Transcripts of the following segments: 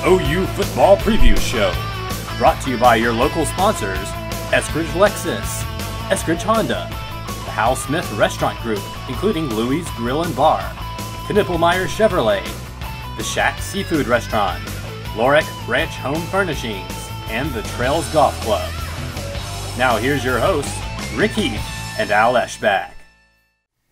OU Football Preview Show. Brought to you by your local sponsors, Eskridge Lexus, Eskridge Honda, the Hal Smith Restaurant Group, including Louie's Grill and Bar, Knippelmeyer Chevrolet, the Shack Seafood Restaurant, Lorick Ranch Home Furnishings, and the Trails Golf Club. Now here's your hosts, Rick Heath and Al Eschbach.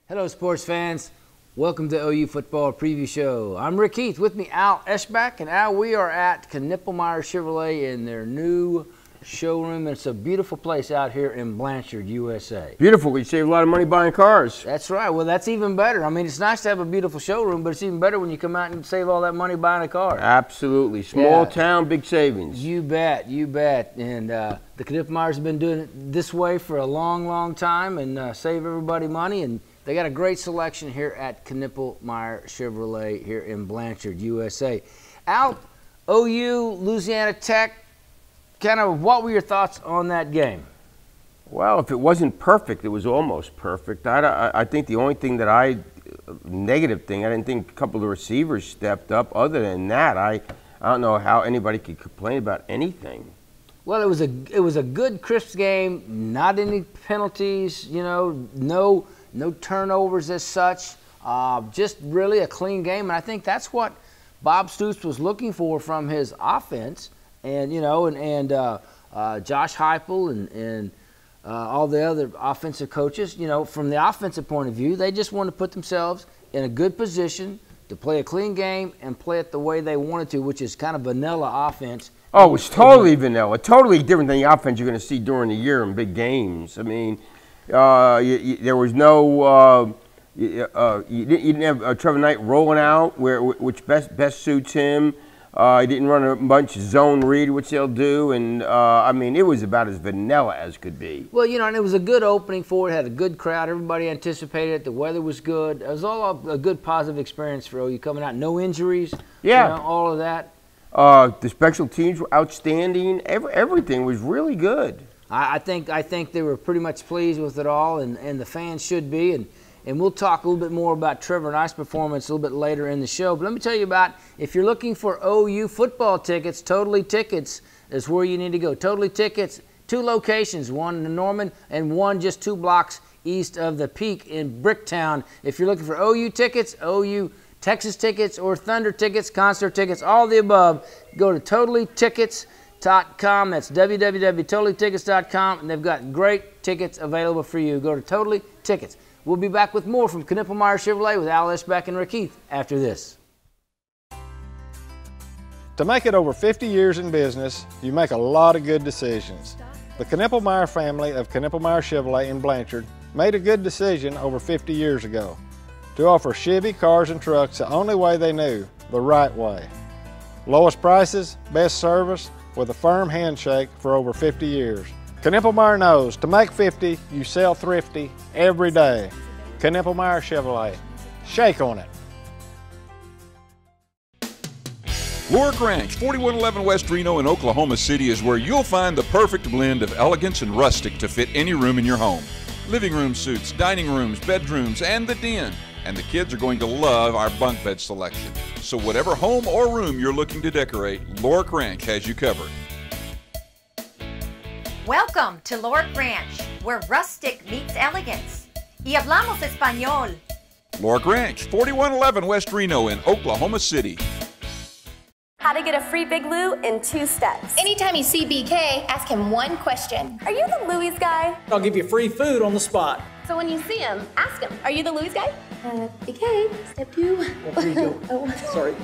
Hello, sports fans. Welcome to OU Football Preview Show. I'm Rick Heath. With me, Al Eschbach. And Al, we are at Knippelmeyer Chevrolet in their new showroom. It's a beautiful place out here in Blanchard, USA. Beautiful. We save a lot of money buying cars. That's right. Well, that's even better. I mean, it's nice to have a beautiful showroom, but it's even better when you come out and save all that money buying a car. Absolutely. Small town, big savings. You bet. You bet. And the Knippelmeyers have been doing it this way for a long, long time and save everybody money. And they got a great selection here at Knippelmeyer Chevrolet here in Blanchard, USA. Al, OU, Louisiana Tech, kind of what were your thoughts on that game? Well, if it wasn't perfect, it was almost perfect. I think the only thing that negative thing, I didn't think a couple of the receivers stepped up. Other than that, I don't know how anybody could complain about anything. Well, it was a good, crisp game, not any penalties, no turnovers as such, just really a clean game. And I think that's what Bob Stoops was looking for from his offense. And, Josh Heupel and all the other offensive coaches, from the offensive point of view, they just wanted to put themselves in a good position to play a clean game and play it the way they wanted to, which is kind of vanilla offense. Oh, it was totally vanilla, totally different than the offense you're going to see during the year in big games. I mean, there was no you didn't have Trevor Knight rolling out which best suits him. He didn't run a bunch of zone read, which they'll do, and I mean, it was about as vanilla as could be. Well, and it was a good opening for it. Had a good crowd. Everybody anticipated it. The weather was good. It was all a good, positive experience for OU coming out. No injuries. Yeah, all of that. The special teams were outstanding. Everything was really good. I think they were pretty much pleased with it all, and the fans should be. And we'll talk a little bit more about Trevor Knight's performance a little bit later in the show. But let me tell you about, if you're looking for OU football tickets, Totally Tickets is where you need to go. Totally Tickets, 2 locations, one in Norman and one just 2 blocks east of the Peak in Bricktown. If you're looking for OU tickets, OU Texas tickets, or Thunder tickets, concert tickets, all the above, go to TotallyTickets.com. That's www.totallytickets.com, and they've got great tickets available for you. Go to Totally Tickets. We'll be back with more from Knippelmeyer Chevrolet with Al Eschbach and Rick Heath after this. To make it over 50 years in business, you make a lot of good decisions. The Knippelmeyer family of Knippelmeyer Chevrolet in Blanchard made a good decision over 50 years ago to offer Chevy cars and trucks the only way they knew, the right way. Lowest prices, best service, with a firm handshake for over 50 years. Knippelmeyer knows to make 50, you sell thrifty every day. Knippelmeyer Chevrolet. Shake on it. Lorick Ranch, 4111 West Reno in Oklahoma City is where you'll find the perfect blend of elegance and rustic to fit any room in your home. Living room suites, dining rooms, bedrooms, and the den. And the kids are going to love our bunk bed selection. So whatever home or room you're looking to decorate, Lorick Ranch has you covered. Welcome to Lorick Ranch, where rustic meets elegance. Y hablamos español. Lorick Ranch, 4111 West Reno in Oklahoma City. How to get a free Big Lou in 2 steps. Anytime you see BK, ask him one question. Are you the Louis guy? I'll give you free food on the spot. So when you see him, ask him, are you the Louis guy? BK, step 2. There you go. Oh, sorry.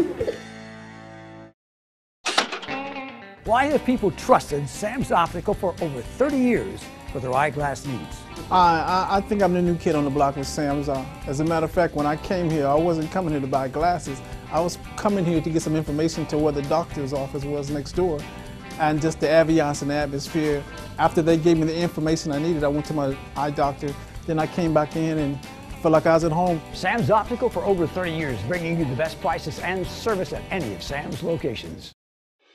Why have people trusted Sam's Optical for over 30 years for their eyeglass needs? I think I'm the new kid on the block with Sam's. As a matter of fact, when I came here, I wasn't coming here to buy glasses. I was coming here to get some information to where the doctor's office was next door, and just the ambiance and the atmosphere. After they gave me the information I needed, I went to my eye doctor. Then I came back in and felt like I was at home. Sam's Optical for over 30 years, bringing you the best prices and service at any of Sam's locations.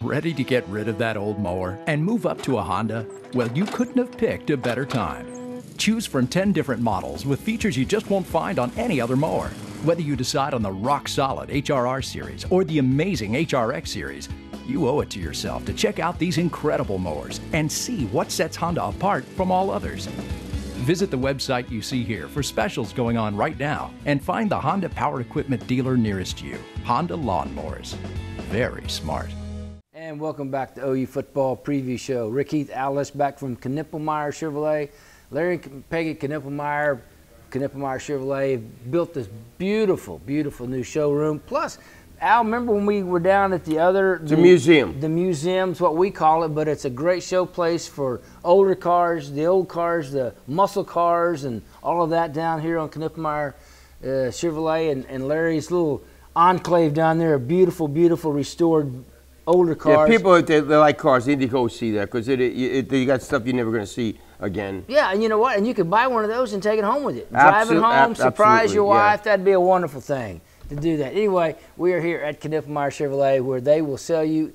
Ready to get rid of that old mower and move up to a Honda? Well, you couldn't have picked a better time. Choose from 10 different models with features you just won't find on any other mower. Whether you decide on the rock-solid HRR series or the amazing HRX series, You owe it to yourself to check out these incredible mowers and see what sets Honda apart from all others. Visit the website you see here for specials going on right now and find the Honda Power Equipment dealer nearest you. Honda Lawnmowers. Very smart. And welcome back to OU Football Preview Show. Rick Heath Alice back from Knippelmeyer Chevrolet. Larry and Peggy Knippelmeyer Chevrolet built this beautiful, beautiful new showroom. Plus, Al, remember when we were down at the museum. The museum's what we call it, but it's a great showplace for older cars, the old cars, the muscle cars, and all of that down here on Knippelmeyer Chevrolet and Larry's little enclave down there, a beautiful, beautiful restored older cars. Yeah, people, they like cars, they need to go see that because they got stuff you're never going to see again. Yeah, and you know what? And you could buy one of those and take it home with you. Drive it home, surprise your wife. Yeah. That'd be a wonderful thing to do that. Anyway, we are here at Knippelmeyer Chevrolet where they will sell you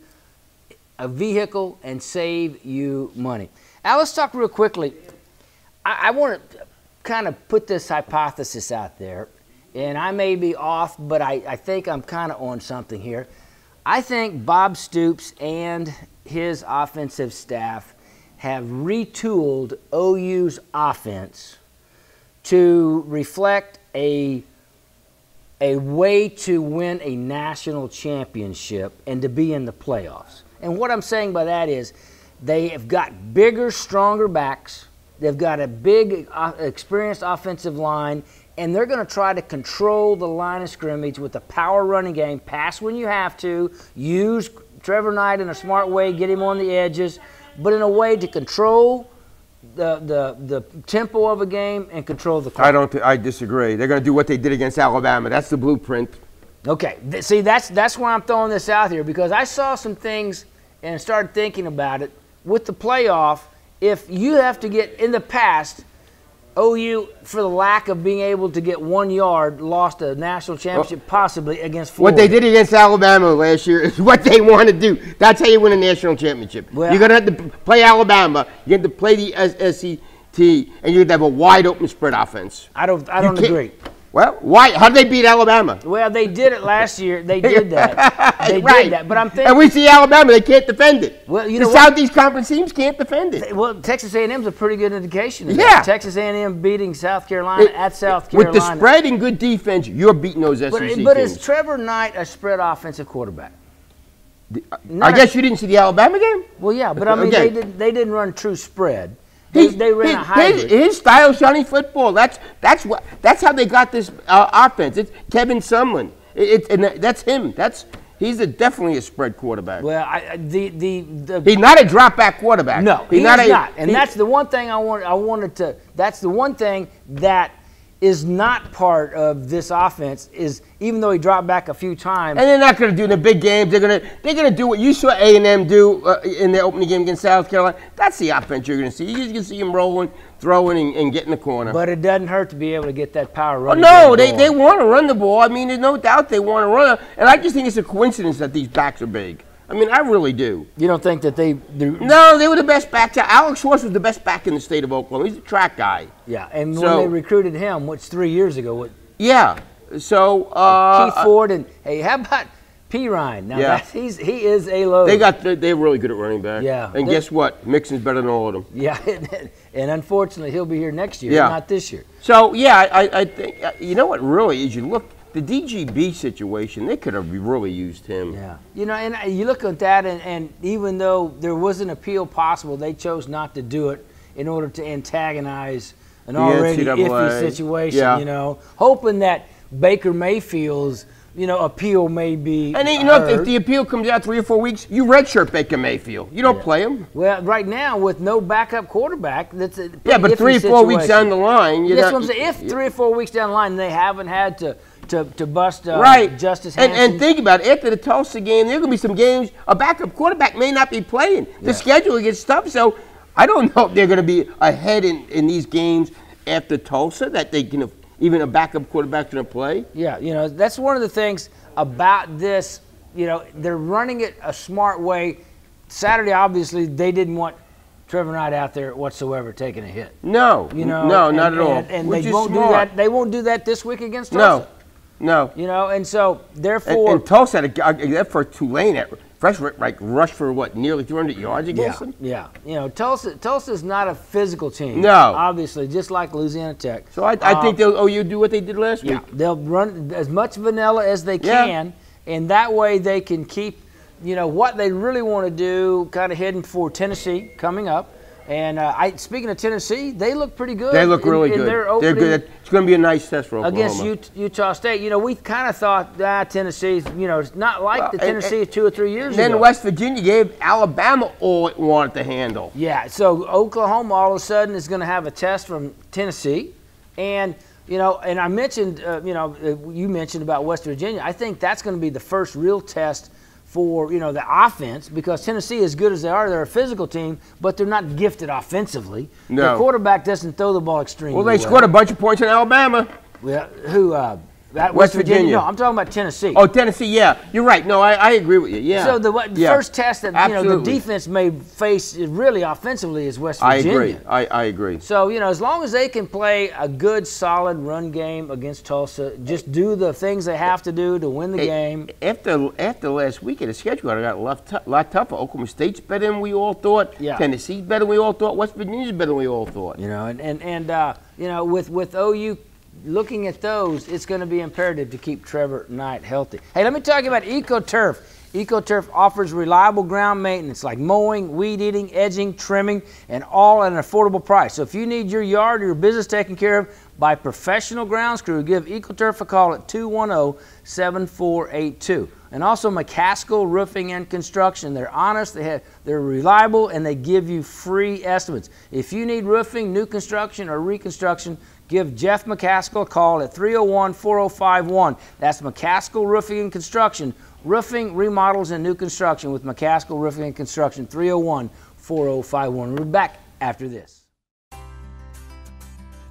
a vehicle and save you money. Now, let's talk real quickly. I want to kind of put this hypothesis out there, and I may be off, but I think I'm kind of on something here. I think Bob Stoops and his offensive staff have retooled OU's offense to reflect a way to win a national championship and to be in the playoffs. And what I'm saying by that is they have got bigger, stronger backs. They've got a big, experienced offensive line, and they're going to try to control the line of scrimmage with a power running game. Pass when you have to. Use Trevor Knight in a smart way. Get him on the edges, but in a way to control the tempo of a game and control the clock. I disagree. They're going to do what they did against Alabama. That's the blueprint. Okay. See, that's why I'm throwing this out here, because I saw some things and started thinking about it with the playoff. If you have to get in the past, OU, for the lack of being able to get 1 yard, lost a national championship possibly against Florida. What they did against Alabama last year is what they want to do. That's how you win a national championship. Well, you're going to have to play Alabama. You have to play the SEC, and you're going to have a wide open spread offense. I don't agree. Well, why? How did they beat Alabama? Well, they did it last year. They did that. They did that. But I'm thinking. And we see Alabama; they can't defend it. Well, you know the Southeast Conference teams can't defend it. Well, Texas A&M is a pretty good indication of that. Texas A&M beating South Carolina at South Carolina. With the spread and good defense, you're beating those SEC teams. But is Trevor Knight a spread offensive quarterback? I guess you didn't see the Alabama game. Well, yeah, but I mean they didn't run true spread. They ran a hybrid. His style is Johnny football. That's how they got this offense. It's Kevin Sumlin. And that's him. He's definitely a spread quarterback. Well, he's not a drop back quarterback. No, he's not. And that's the one thing I wanted to. That's the one thing that is not part of this offense. Is even though he dropped back a few times, and they're not going to do in the big games. They're going to do what you saw A&M do in the opening game against South Carolina. That's the offense you're going to see. You're going to see him rolling, throwing, and getting the corner. But it doesn't hurt to be able to get that power running. Oh, no, they want to run the ball. I mean, there's no doubt they want to run it. And I just think it's a coincidence that these backs are big. I mean, I really do. You don't think that No, they were the best backs. Alex Schwartz was the best back in the state of Oklahoma. He's a track guy. Yeah, and when they recruited him, 3 years ago? Yeah. So Keith Ford and how about P. Ryan? Now he is a load. They're really good at running back. Yeah. And guess what? Mixon's better than all of them. Yeah, and unfortunately he'll be here next year, not this year. So I think you know what really is you look. The DGB situation, they could have really used him. Yeah. You know, and you look at that, and even though there was an appeal possible, they chose not to do it in order to antagonize an already iffy situation, you know, hoping that Baker Mayfield's, appeal may be And heard. if the appeal comes out 3 or 4 weeks, you redshirt Baker Mayfield. You don't play him. Well, right now, with no backup quarterback, that's a but 3 or 4 weeks down the line, if 3 or 4 weeks down the line, they haven't had to bust Justice Hansen. And think about it. After the Tulsa game, there are going to be some games a backup quarterback may not be playing. The schedule gets tough, so I don't know if they're going to be ahead in these games after Tulsa that they can even a backup quarterback going to play. Yeah, that's one of the things about this. They're running it a smart way. Saturday, obviously, they didn't want Trevor Knight out there whatsoever taking a hit. No, not at all. And they won't do that. They won't do that this week against Tulsa. No. And so therefore, and Tulsa had that for Tulane. Fresh like rushed for what, nearly 300 yards against them? Yeah. You know, Tulsa's not a physical team. No. Obviously, just like Louisiana Tech. So I think they'll OU do what they did last week. Yeah, they'll run as much vanilla as they can, and that way they can keep, you know, what they really want to do, kind of heading for Tennessee coming up. And speaking of Tennessee, they look pretty good. They look really good. They're good. It's going to be a nice test for Oklahoma. Against Utah State. You know, we kind of thought Tennessee's, you know, it's not like the Tennessee of 2 or 3 years ago. Then West Virginia gave Alabama all it wanted to handle. Yeah, so Oklahoma all of a sudden is going to have a test from Tennessee. And, you know, and I mentioned, you mentioned about West Virginia. I think that's going to be the first real test for, you know, the offense, because Tennessee, as good as they are, they're a physical team, but they're not gifted offensively. No. The quarterback doesn't throw the ball extremely well. Well, they scored a bunch of points in Alabama. Yeah, who? West Virginia. No, I'm talking about Tennessee. Oh, Tennessee, yeah. You're right. No, I agree with you, yeah. So the first test that, you know, the defense may face really offensively is West Virginia. I agree. So, you know, as long as they can play a good, solid run game against Tulsa, just do the things they have to do to win the game. After last week, the schedule got a lot tougher. Oklahoma State's better than we all thought. Yeah. Tennessee's better than we all thought. West Virginia's better than we all thought. You know, and you know, with OU looking at those, it's going to be imperative to keep Trevor Knight healthy. Hey, let me talk about EcoTurf. EcoTurf offers reliable ground maintenance like mowing, weed eating, edging, trimming, and all at an affordable price. So if you need your yard or your business taken care of by professional grounds crew, give EcoTurf a call at 210-7482. And also McCaskill Roofing and Construction. They're honest, they're reliable, and they give you free estimates. If you need roofing, new construction, or reconstruction, give Jeff McCaskill a call at 301-4051. That's McCaskill Roofing and Construction. Roofing, remodels, and new construction with McCaskill Roofing and Construction, 301-4051. We're back after this.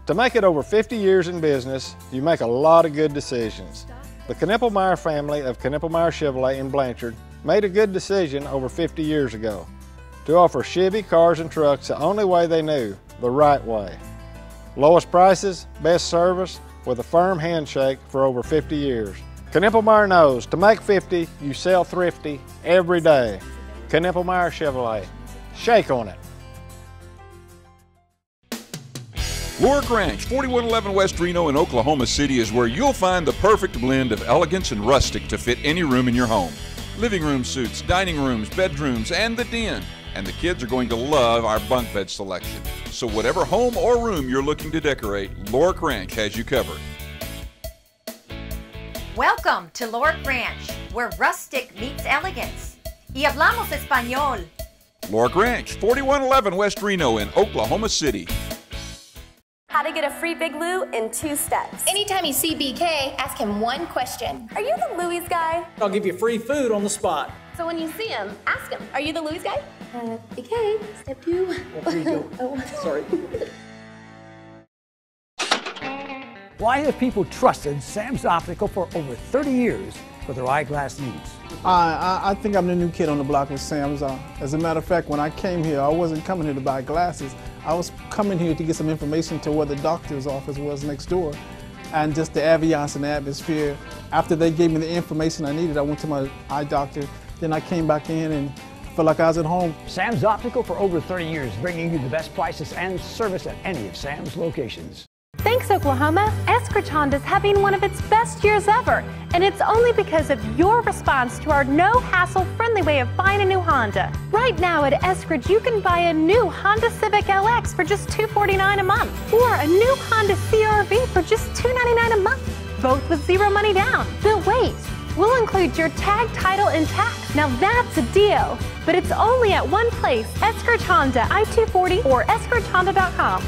To make it over 50 years in business, you make a lot of good decisions. The Knippelmeyer family of Knippelmeyer Chevrolet in Blanchard made a good decision over 50 years ago to offer Chevy cars and trucks the only way they knew, the right way. Lowest prices, best service, with a firm handshake for over 50 years. Knippelmeyer knows to make 50, you sell thrifty every day. Knippelmeyer Chevrolet. Shake on it. Lorick Ranch, 4111 West Reno in Oklahoma City is where you'll find the perfect blend of elegance and rustic to fit any room in your home. Living room suites, dining rooms, bedrooms, and the den. And the kids are going to love our bunk bed selection. So whatever home or room you're looking to decorate, Lorick Ranch has you covered. Welcome to Lorick Ranch, where rustic meets elegance. Y hablamos español. Lorick Ranch, 4111 West Reno in Oklahoma City. How to get a free Big Lou in 2 steps. Anytime you see BK, ask him one question. Are you the Louis guy? I'll give you free food on the spot. So when you see him, ask him, are you the Louis guy? BK, step 2. Well, please don't. Oh, sorry. Why have people trusted Sam's Optical for over 30 years for their eyeglass needs? I think I'm the new kid on the block with Sam's. As a matter of fact, when I came here, I wasn't coming here to buy glasses. I was coming here to get some information to where the doctor's office was next door, and just the ambiance and the atmosphere. After they gave me the information I needed, I went to my eye doctor. Then I came back in and felt like I was at home. Sam's Optical for over 30 years, bringing you the best prices and service at any of Sam's locations. Thanks, Oklahoma. Eskridge Honda's having one of its best years ever, and it's only because of your response to our no-hassle, friendly way of buying a new Honda. Right now at Eskridge, you can buy a new Honda Civic LX for just $249 a month, or a new Honda CR-V for just $299 a month, both with zero money down. But wait, we'll include your tag, title, and tax. Now that's a deal, but it's only at one place, Eskridge Honda, I-240 or eskridgehonda.com.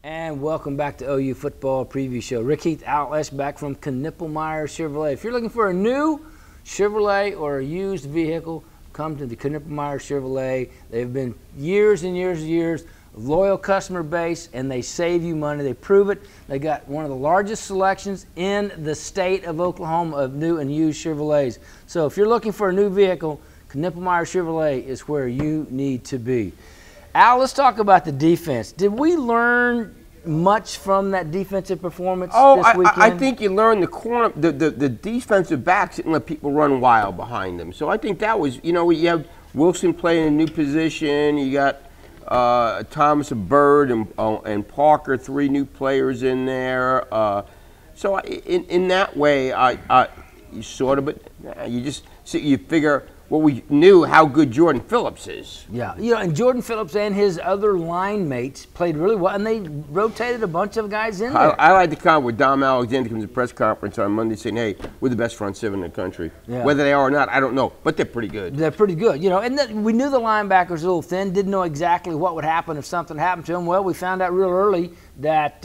And welcome back to OU Football Preview Show. Rick Heath, Al Esch back from Knippelmeyer Chevrolet. If you're looking for a new Chevrolet or a used vehicle, come to the Knippelmeyer Chevrolet. They've been years and years and years of loyal customer base, and they save you money. They prove it. They got one of the largest selections in the state of Oklahoma of new and used Chevrolets. So if you're looking for a new vehicle, Knippelmeyer Chevrolet is where you need to be. Al, let's talk about the defense. Did we learn much from that defensive performance Oh, this weekend? I think you learned the defensive backs didn't let people run wild behind them. So I think that was, you know, you have Wilson playing a new position. You got Thomas, Bird, and Parker, 3 new players in there. So in that way, you sort of, but you just you figure. Well, we knew how good Jordan Phillips is. Yeah, you know, and Jordan Phillips and his other line mates played really well, and they rotated a bunch of guys in there. I like the comment with Dom Alexander comes to the press conference on Monday saying, hey, we're the best front 7 in the country. Yeah. Whether they are or not, I don't know, but they're pretty good. They're pretty good, you know, and we knew the linebackers were a little thin, didn't know exactly what would happen if something happened to them. Well, we found out real early that,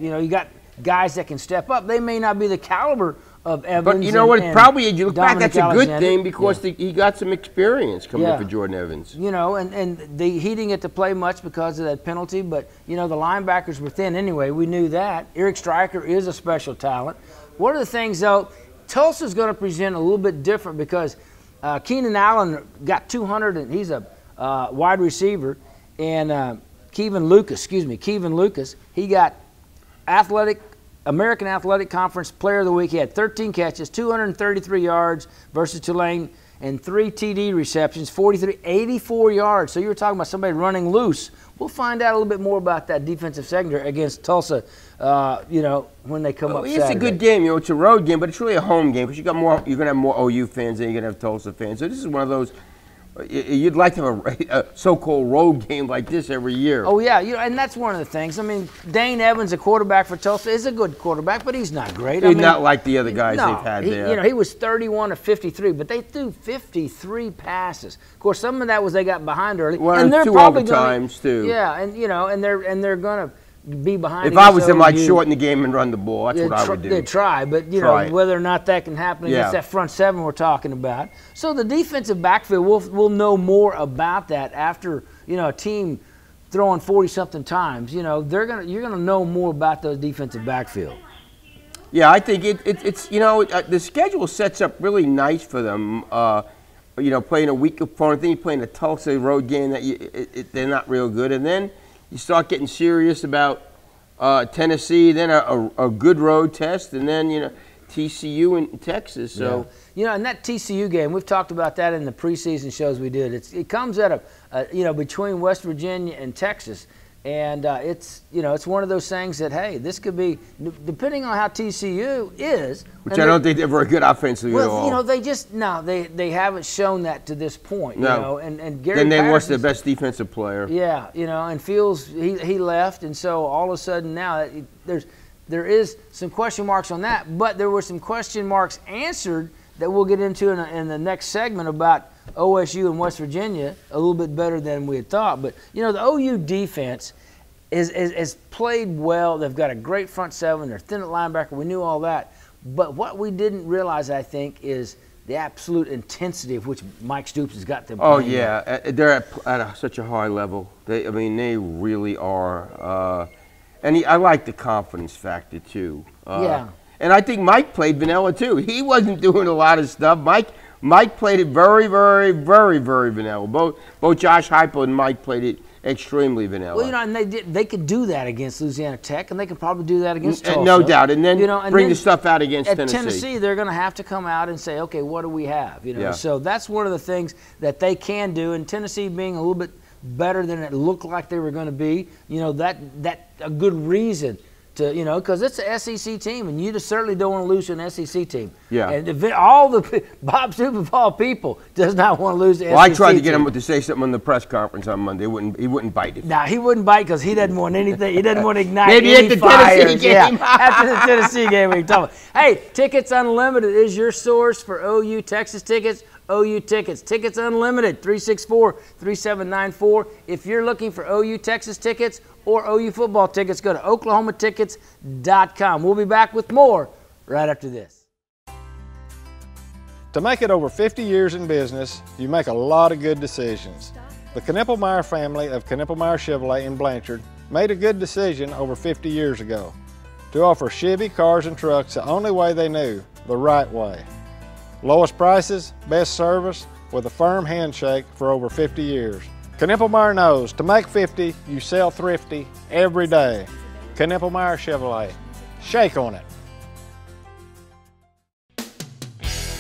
you know, you got guys that can step up. They may not be the caliber of Evans. But you know what? Probably, you look back, Dominic that's a good Alexander. thing because he got some experience coming Yeah. up for Jordan Evans. You know, and he didn't get to play much because of that penalty, but, you know, the linebackers were thin anyway. We knew that. Eric Stryker is a special talent. One of the things, though, Tulsa's going to present a little bit different because Keenan Allen got 200, and he's a wide receiver, and Kevin Lucas, he got American Athletic Conference Player of the Week. He had 13 catches, 233 yards versus Tulane, and 3 TD receptions, 84 yards. So you were talking about somebody running loose. We'll find out a little bit more about that defensive secondary against Tulsa, you know, when they come up Saturday. It's a good game. You know, it's a road game, but it's really a home game because you're going to have more OU fans than you're going to have Tulsa fans. So this is one of those. You'd like to have a so-called road game like this every year. Oh, yeah, you know, and that's one of the things. I mean, Dane Evans, a quarterback for Tulsa, is a good quarterback, but he's not great. He's not like the other guys they've had there. You know, he was 31 of 53, but they threw 53 passes. Of course, some of that was they got behind early. Well, and they're 2 probably overtimes, too. Yeah, and, you know, and they're going to be behind. If I was them, I'd shorten the game and run the ball. That's what I would do. They'd try, but, you know, whether or not that can happen against that front 7 we're talking about. So the defensive backfield, we'll know more about that after, you know, a team throwing 40-something times. You know, you're gonna know more about those defensive backfield. Yeah, I think it's you know, the schedule sets up really nice for them. You know, playing a weak opponent, then you're playing a Tulsa road game that they're not real good, and then you start getting serious about Tennessee, then a good road test, and then, you know, TCU in Texas. So you know, and that TCU game, we've talked about that in the preseason shows we did. It comes at you know, between West Virginia and Texas, and it's, you know, it's one of those things that, hey, this could be, depending on how TCU is. Which I don't think they're very good offensively at all. Well, you know, they haven't shown that to this point. No. You know, and Gary then they Patterson's lost their best defensive player. Yeah, you know, and Fields, he left, and so all of a sudden now there is some question marks on that, but there were some question marks answered that we'll get into in the next segment about OSU and West Virginia a little bit better than we had thought. But, you know, the OU defense is played well. They've got a great front 7. They're thin at linebacker. We knew all that. But what we didn't realize, I think, is the absolute intensity of which Mike Stoops has got them. Oh, yeah. They're at such a high level. They really are. And I like the confidence factor, too. Yeah. And I think Mike played vanilla, too. He wasn't doing a lot of stuff. Mike played it very, very, very, very vanilla. Both Josh Heupel and Mike played it extremely vanilla. Well, you know, and they could do that against Louisiana Tech, and they could probably do that against Tulsa. No doubt. And then, you know, and bring then the stuff out against at Tennessee. Tennessee, they're going to have to come out and say, okay, what do we have? You know, Yeah. So that's one of the things that they can do. And Tennessee being a little bit better than it looked like they were going to be, you know, that a good reason to, you know, because it's an SEC team, and you just certainly don't want to lose to an SEC team. Yeah. And all the Bob Stoops of all people does not want to lose to SEC. Well, I tried to get team. him to say something on the press conference on Monday. He wouldn't bite it. Now, he wouldn't bite because he doesn't want anything. He doesn't want to ignite Maybe any at the fires. Tennessee game. Yeah, after the Tennessee game, we can talk about. Hey, Tickets Unlimited is your source for OU Texas tickets. OU tickets. Tickets Unlimited, 364-3794. If you're looking for OU Texas tickets or OU football tickets, go to oklahomatickets.com. We'll be back with more right after this. To make it over 50 years in business, you make a lot of good decisions. The Knippelmeyer family of Knippelmeyer Chevrolet in Blanchard made a good decision over 50 years ago to offer Chevy cars and trucks the only way they knew, the right way. Lowest prices, best service, with a firm handshake for over 50 years. Knippelmeyer knows to make 50, you sell thrifty every day. Knippelmeyer Chevrolet. Shake on it.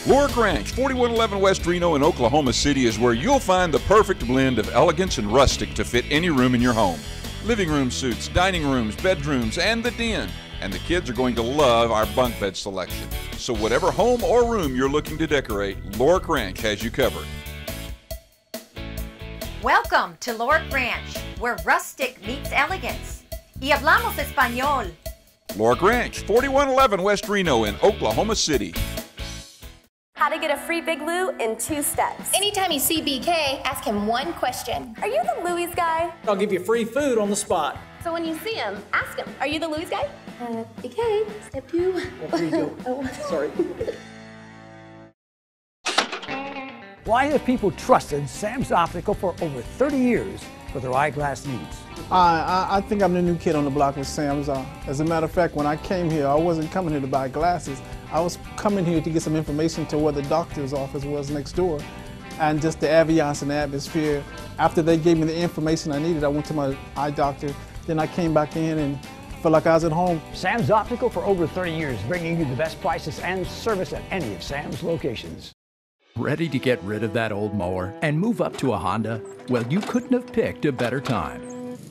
Lork Ranch, 4111 West Reno in Oklahoma City is where you'll find the perfect blend of elegance and rustic to fit any room in your home. Living room suites, dining rooms, bedrooms, and the den. And the kids are going to love our bunk bed selection. So whatever home or room you're looking to decorate, Lork Ranch has you covered. Welcome to Lork Ranch, where rustic meets elegance. Y hablamos español. Lork Ranch, 4111 West Reno in Oklahoma City. How to get a free Big Lou in 2 steps. Anytime you see BK, ask him one question. Are you the Louis guy? I'll give you free food on the spot. So when you see him, ask him, are you the Louis guy? BK, step 2. There you go. Oh, sorry. Why have people trusted Sam's Optical for over 30 years for their eyeglass needs? I think I'm the new kid on the block with Sam's. As a matter of fact, when I came here, I wasn't coming here to buy glasses. I was coming here to get some information to where the doctor's office was next door, and just the ambiance and the atmosphere. After they gave me the information I needed, I went to my eye doctor. Then I came back in and felt like I was at home. Sam's Optical for over 30 years, bringing you the best prices and service at any of Sam's locations. Ready to get rid of that old mower and move up to a Honda? Well, you couldn't have picked a better time.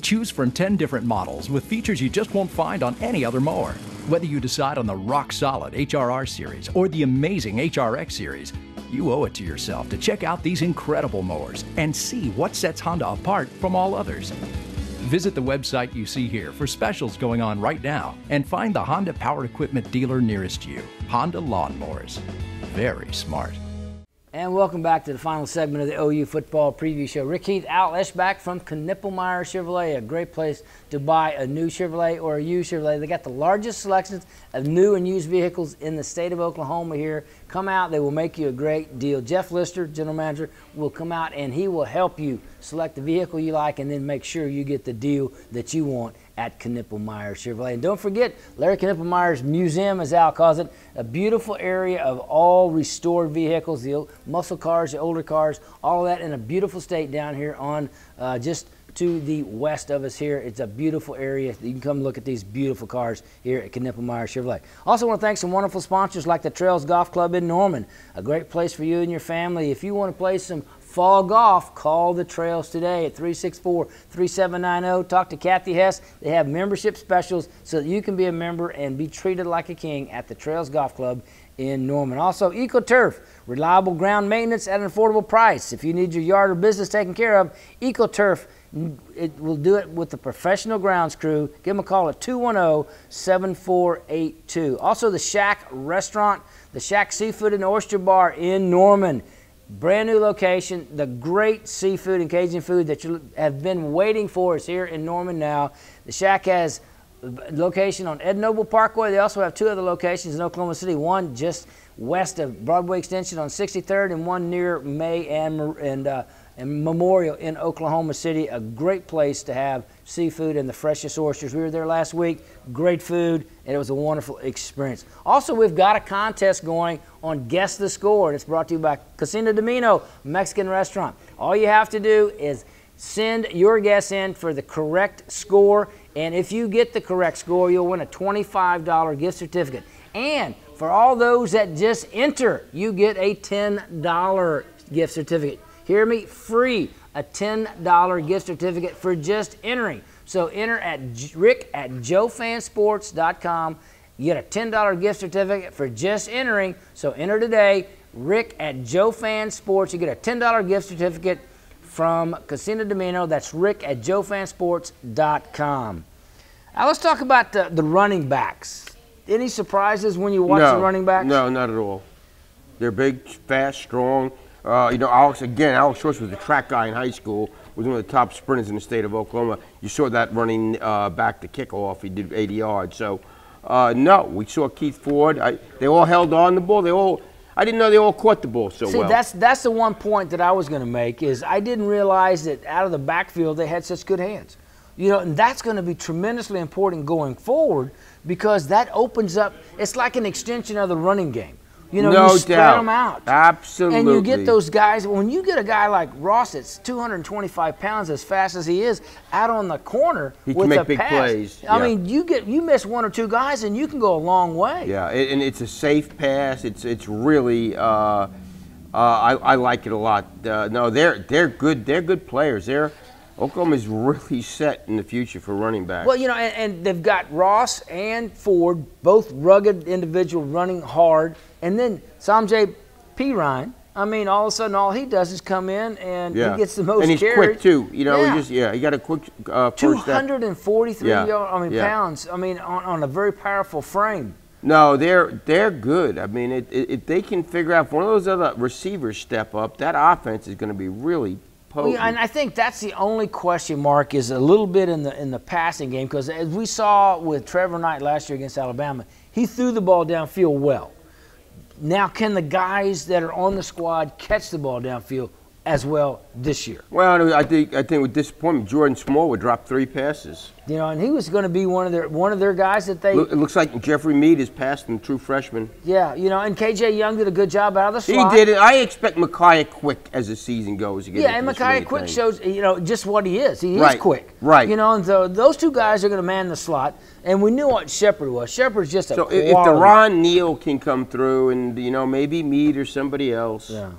Choose from 10 different models with features you just won't find on any other mower. Whether you decide on the rock-solid HRR series or the amazing HRX series, you owe it to yourself to check out these incredible mowers and see what sets Honda apart from all others. Visit the website you see here for specials going on right now and find the Honda Power Equipment dealer nearest you. Honda Lawnmowers. Very smart. And welcome back to the final segment of the OU Football Preview Show. Rick Heath, Al Eschbach from Knippelmeyer Chevrolet, a great place to buy a new Chevrolet or a used Chevrolet. They got the largest selections of new and used vehicles in the state of Oklahoma here. Come out, they will make you a great deal. Jeff Lister, general manager, will come out and he will help you select the vehicle you like and then make sure you get the deal that you want at Knippelmeyer Chevrolet. And don't forget, Larry Knippelmeyer's museum, as Al calls it, a beautiful area of all restored vehicles, the muscle cars, the older cars, all of that in a beautiful state down here on just to the west of us here. It's a beautiful area. You can come look at these beautiful cars here at Knippelmeyer Chevrolet. Also want to thank some wonderful sponsors like the Trails Golf Club in Norman, a great place for you and your family. If you want to play some fall golf, call the Trails today at 364-3790. Talk to Kathy Hess. They have membership specials so that you can be a member and be treated like a king at the Trails Golf Club in Norman. Also, EcoTurf, reliable ground maintenance at an affordable price. If you need your yard or business taken care of, EcoTurf, it will do it with the professional grounds crew. Give them a call at 210-7482. Also, the Shack Restaurant, the Shack Seafood and Oyster Bar in Norman. Brand new location. The great seafood and Cajun food that you have been waiting for is here in Norman now. The Shack has a location on Ed Noble Parkway. They also have 2 other locations in Oklahoma City, one just west of Broadway Extension on 63rd and one near May and Memorial in Oklahoma City. A great place to have seafood and the freshest oysters. We were there last week. Great food, and it was a wonderful experience. Also, we've got a contest going on Guess the Score. It's brought to you by Cocina Domino Mexican Restaurant. All you have to do is send your guess in for the correct score, and if you get the correct score, you'll win a $25 gift certificate. And for all those that just enter, you get a $10 gift certificate. Hear me? Free. A $10 gift certificate for just entering. So enter at rick@joefansports.com. You get a $10 gift certificate for just entering. So enter today, rick@joefansports. You get a $10 gift certificate from Cocina Domino. That's rick@joefansports.com. Now let's talk about the running backs. Any surprises when you watch the running backs? No, not at all. They're big, fast, strong. Alex Schwartz was a track guy in high school, was one of the top sprinters in the state of Oklahoma. You saw that running back to kickoff. He did 80 yards. So, no, we saw Keith Ford. They all held on the ball. I didn't know they all caught the ball so well. See, that's the one point that I was going to make is I didn't realize that out of the backfield they had such good hands. And that's going to be tremendously important going forward because that opens up, it's like an extension of the running game. You know, no you spread doubt. them out. Absolutely. And you get those guys, when you get a guy like Ross that's 225 pounds as fast as he is, out on the corner he with can make a big pass. plays. I mean, you miss one or two guys and you can go a long way. Yeah, and it's a safe pass. It's really I like it a lot. No, they're good. They're good players. Oklahoma's really set in the future for running back. Well, you know, and they've got Ross and Ford, both rugged individuals running hard. And then Samjay Pirine, I mean, all of a sudden, all he does is come in and he gets the most carries. And he's quick, too. You know, he got a quick first 243 pounds, I mean, on a very powerful frame. No, they're good. I mean, if they can figure out if one of those other receivers step up, that offense is going to be really potent. Well, and I think that's the only question mark is a little bit in the passing game, because as we saw with Trevor Knight last year against Alabama, he threw the ball downfield well. Now, can the guys that are on the squad catch the ball downfield as well this year? Well, I think with disappointment, Jordan Smallwood dropped 3 passes. You know, and he was going to be one of their guys that they. It looks like Jeffrey Mead is past the true freshman. Yeah, you know, and KJ Young did a good job out of the slot. He did it. I expect Micaiah Quick as the season goes to get and Micaiah Quick shows, you know, just what he is. He is quick. Right. You know, and so those two guys are going to man the slot. And we knew what Shepard was. Shepard's just a quality. If the Ron Neal can come through, and you know, maybe Mead or somebody else. Yeah.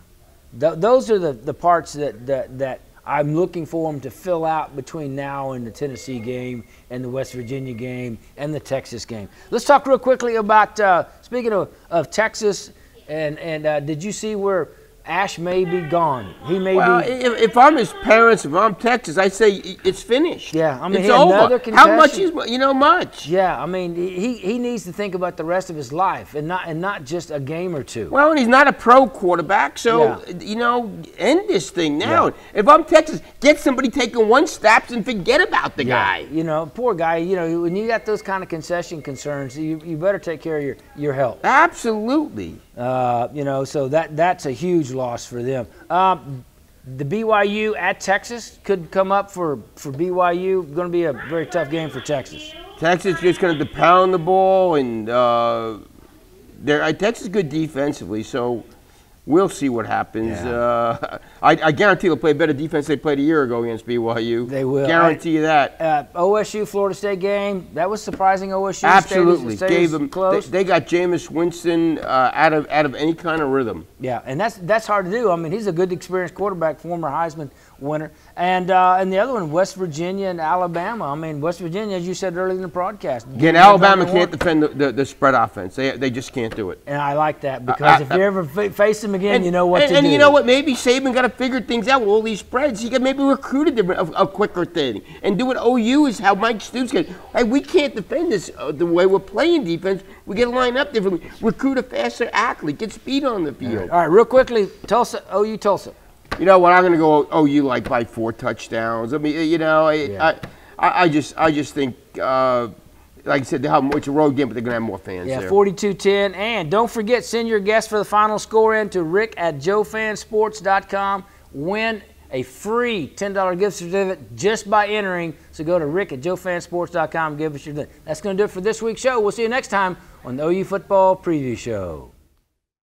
Those are the parts that I'm looking for them to fill out between now and the Tennessee game and the West Virginia game and the Texas game. Let's talk real quickly about, speaking of Texas, and did you see where Ash may be gone? He may be. If I'm his parents, if I'm Texas, I say it's finished. Yeah, I mean, it's over. Another concussion. How much is much? Yeah, I mean, he needs to think about the rest of his life and not just a game or two. Well, and he's not a pro quarterback, so you know, end this thing now. Yeah. If I'm Texas, get somebody taking 1 steps and forget about the guy. You know, poor guy. You know, when you got those kind of concession concerns, you better take care of your health. Absolutely. You know, so that's a huge loss for them. The BYU at Texas could come up for BYU. Going to be a very tough game for Texas. Texas just going to pound the ball, and Texas is good defensively, so we'll see what happens. Yeah. I guarantee they'll play better defense they played a year ago against BYU. They will. Guarantee you that. OSU Florida State game, that was surprising. OSU absolutely gave them close. They got Jameis Winston out of any kind of rhythm. Yeah, and that's hard to do. I mean, he's a good experienced quarterback, former Heisman winner. And the other one, West Virginia and Alabama. I mean, West Virginia, as you said earlier in the broadcast. Again, Alabama can't defend the spread offense. They just can't do it. And I like that, because if you ever face them again, you know what to do. And you know what? Maybe Saban got to figure things out with all these spreads. He could maybe recruit a quicker thing and do what OU is how Mike Stoops can. Hey, we can't defend this the way we're playing defense. We got to line up differently. Recruit a faster athlete. Get speed on the field. All right, real quickly, Tulsa, OU Tulsa. You know what? I'm going to go OU like by 4 touchdowns. I mean, you know, I just think, like I said, it's a road game, but they're going to have more fans there. Yeah, 42-10. And don't forget, send your guess for the final score in to rick@joefansports.com. Win a free $10 gift certificate just by entering. So go to rick@joefansports.com and give us your thing. That's going to do it for this week's show. We'll see you next time on the OU Football Preview Show.